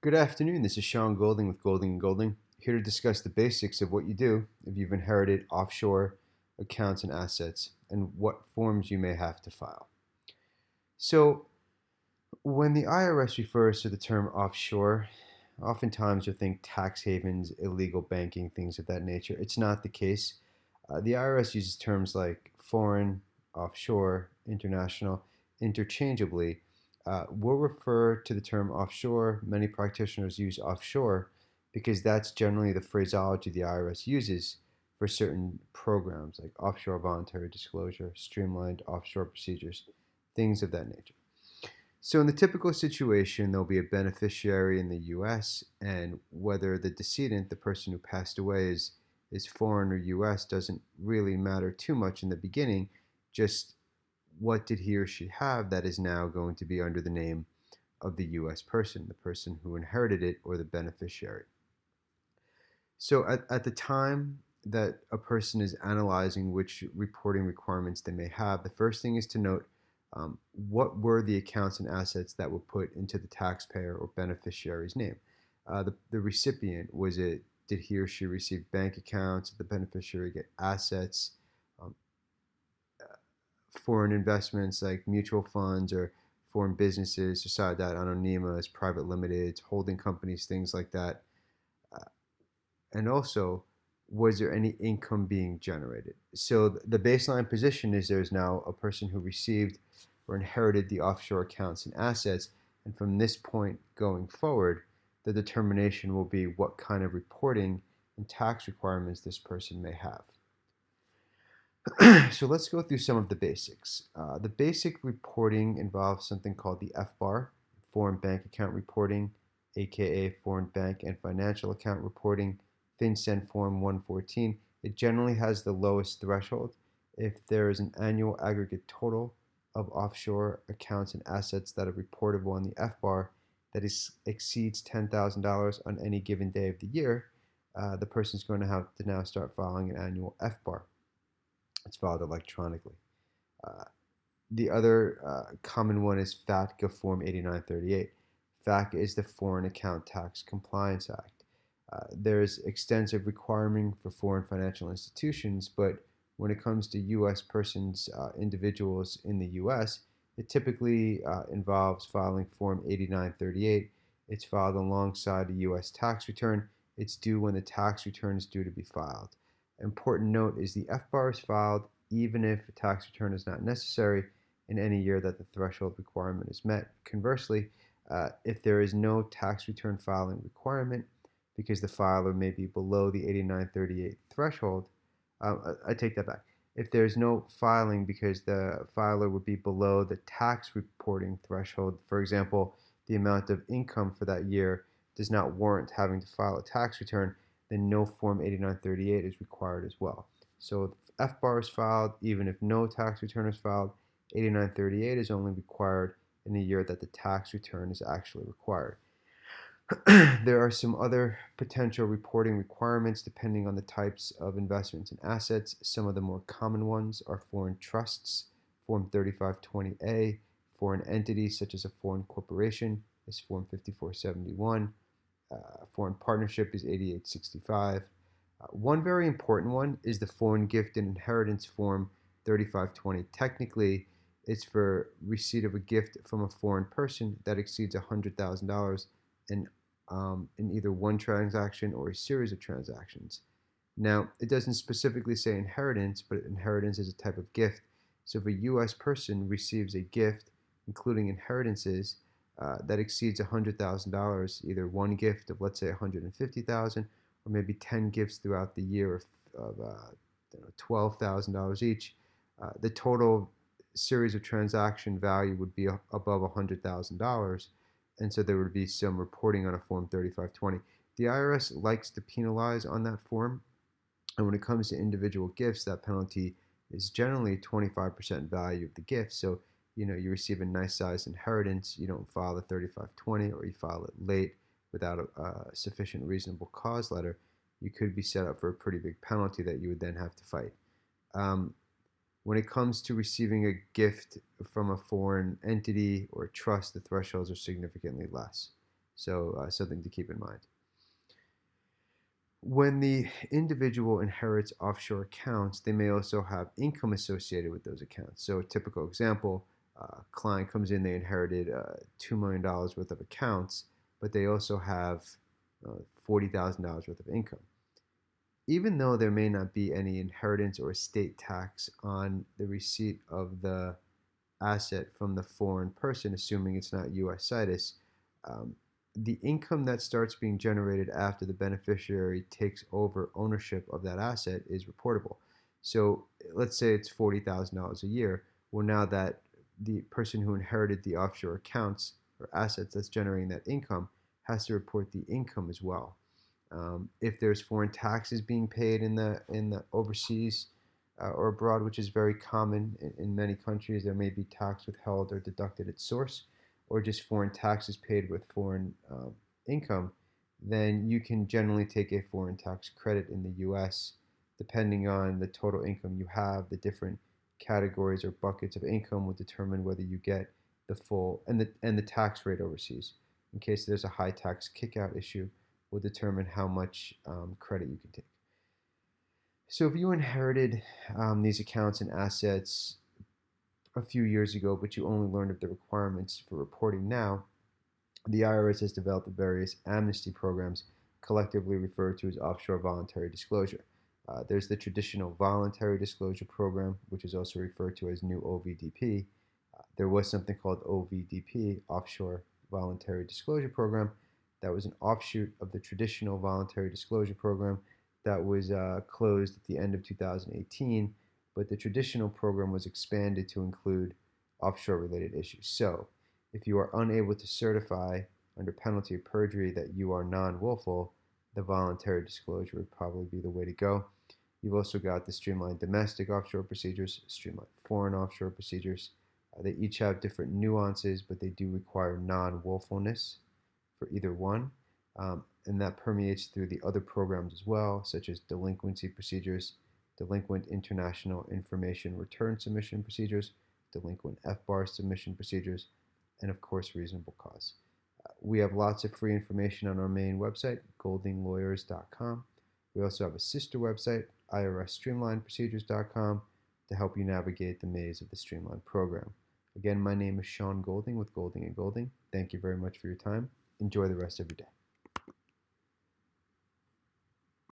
Good afternoon. This is Sean Golding with Golding & Golding, here to discuss the basics of what you do if you've inherited offshore accounts and assets and what forms you may have to file. So, when the IRS refers to the term offshore, oftentimes you'll think tax havens, illegal banking, things of that nature. It's not the case. The IRS uses terms like foreign, offshore, international interchangeably. We'll refer to the term offshore. Many practitioners use offshore because that's generally the phraseology the IRS uses for certain programs like offshore voluntary disclosure, streamlined offshore procedures, things of that nature. So in the typical situation, there'll be a beneficiary in the U.S., and whether the decedent, the person who passed away, is foreign or U.S. doesn't really matter too much in the beginning. Just what did he or she have that is now going to be under the name of the U.S. person, the person who inherited it, or the beneficiary. So at the time that a person is analyzing which reporting requirements they may have, the first thing is to note what were the accounts and assets that were put into the taxpayer or beneficiary's name. The recipient, did he or she receive bank accounts? Did the beneficiary get assets? Foreign investments like mutual funds or foreign businesses, Sociedad Anónimas, private limiteds, holding companies, things like that. And also, was there any income being generated? So the baseline position is there's now a person who received or inherited the offshore accounts and assets, and from this point going forward, the determination will be what kind of reporting and tax requirements this person may have. So let's go through some of the basics. The basic reporting involves something called the FBAR, Foreign Bank Account Reporting, aka Foreign Bank and Financial Account Reporting, FinCEN Form 114. It generally has the lowest threshold. If there is an annual aggregate total of offshore accounts and assets that are reportable on the FBAR that exceeds $10,000 on any given day of the year, the person is going to have to now start filing an annual FBAR. It's filed electronically. The other common one is FATCA Form 8938. FATCA is the Foreign Account Tax Compliance Act. There is extensive requirement for foreign financial institutions, but when it comes to U.S. persons, individuals in the U.S., it typically involves filing Form 8938. It's filed alongside a U.S. tax return. It's due when the tax return is due to be filed. Important note is the FBAR is filed even if a tax return is not necessary in any year that the threshold requirement is met. Conversely, if there is no tax return filing requirement because the filer may be below the 8938 threshold, I take that back. If there's no filing because the filer would be below the tax reporting threshold, for example, the amount of income for that year does not warrant having to file a tax return, then no Form 8938 is required as well. So if FBAR is filed, even if no tax return is filed, 8938 is only required in the year that the tax return is actually required. There are some other potential reporting requirements depending on the types of investments and assets. Some of the more common ones are foreign trusts, Form 3520A, foreign entities such as a foreign corporation is Form 5471, foreign partnership is 8865. One very important one is the Foreign Gift and Inheritance Form 3520. Technically, it's for receipt of a gift from a foreign person that exceeds $100,000 in either one transaction or a series of transactions. Now, it doesn't specifically say inheritance, but inheritance is a type of gift. So if a U.S. person receives a gift, including inheritances, that exceeds $100,000, either one gift of, let's say, $150,000, or maybe 10 gifts throughout the year of $12,000 each, the total series of transaction value would be above $100,000, and so there would be some reporting on a Form 3520. The IRS likes to penalize on that form, and when it comes to individual gifts, that penalty is generally 25% value of the gift. So you receive a nice sized inheritance, you don't file the 3520, or you file it late without a sufficient reasonable cause letter, you could be set up for a pretty big penalty that you would then have to fight. When it comes to receiving a gift from a foreign entity or a trust, the thresholds are significantly less. So something to keep in mind. When the individual inherits offshore accounts, they may also have income associated with those accounts. So a typical example, client comes in, they inherited $2 million worth of accounts, but they also have $40,000 worth of income. Even though there may not be any inheritance or estate tax on the receipt of the asset from the foreign person, assuming it's not U.S. situs, the income that starts being generated after the beneficiary takes over ownership of that asset is reportable. So let's say it's $40,000 a year. Well, now that the person who inherited the offshore accounts or assets that's generating that income has to report the income as well. If there's foreign taxes being paid in the overseas or abroad, which is very common in many countries, there may be tax withheld or deducted at source, or just foreign taxes paid with foreign income, then you can generally take a foreign tax credit in the U.S. depending on the total income you have. The different categories or buckets of income will determine whether you get the full and the tax rate overseas. In case there's a high tax kick-out issue, will determine how much credit you can take. So if you inherited these accounts and assets a few years ago, but you only learned of the requirements for reporting now, the IRS has developed various amnesty programs collectively referred to as offshore voluntary disclosure. There's the traditional voluntary disclosure program, which is also referred to as new OVDP. There was something called OVDP, Offshore Voluntary Disclosure Program, that was an offshoot of the traditional voluntary disclosure program that was closed at the end of 2018, but the traditional program was expanded to include offshore-related issues. So, if you are unable to certify under penalty of perjury that you are non-willful, the voluntary disclosure would probably be the way to go. You've also got the streamlined domestic offshore procedures, streamlined foreign offshore procedures. They each have different nuances, but they do require non-willfulness for either one, and that permeates through the other programs as well, such as delinquency procedures, delinquent international information return submission procedures, delinquent FBAR submission procedures, and of course reasonable cause. We have lots of free information on our main website, goldinglawyers.com. We also have a sister website, irsstreamlineprocedures.com, to help you navigate the maze of the Streamline program. Again, my name is Sean Golding with Golding & Golding. Thank you very much for your time. Enjoy the rest of your day.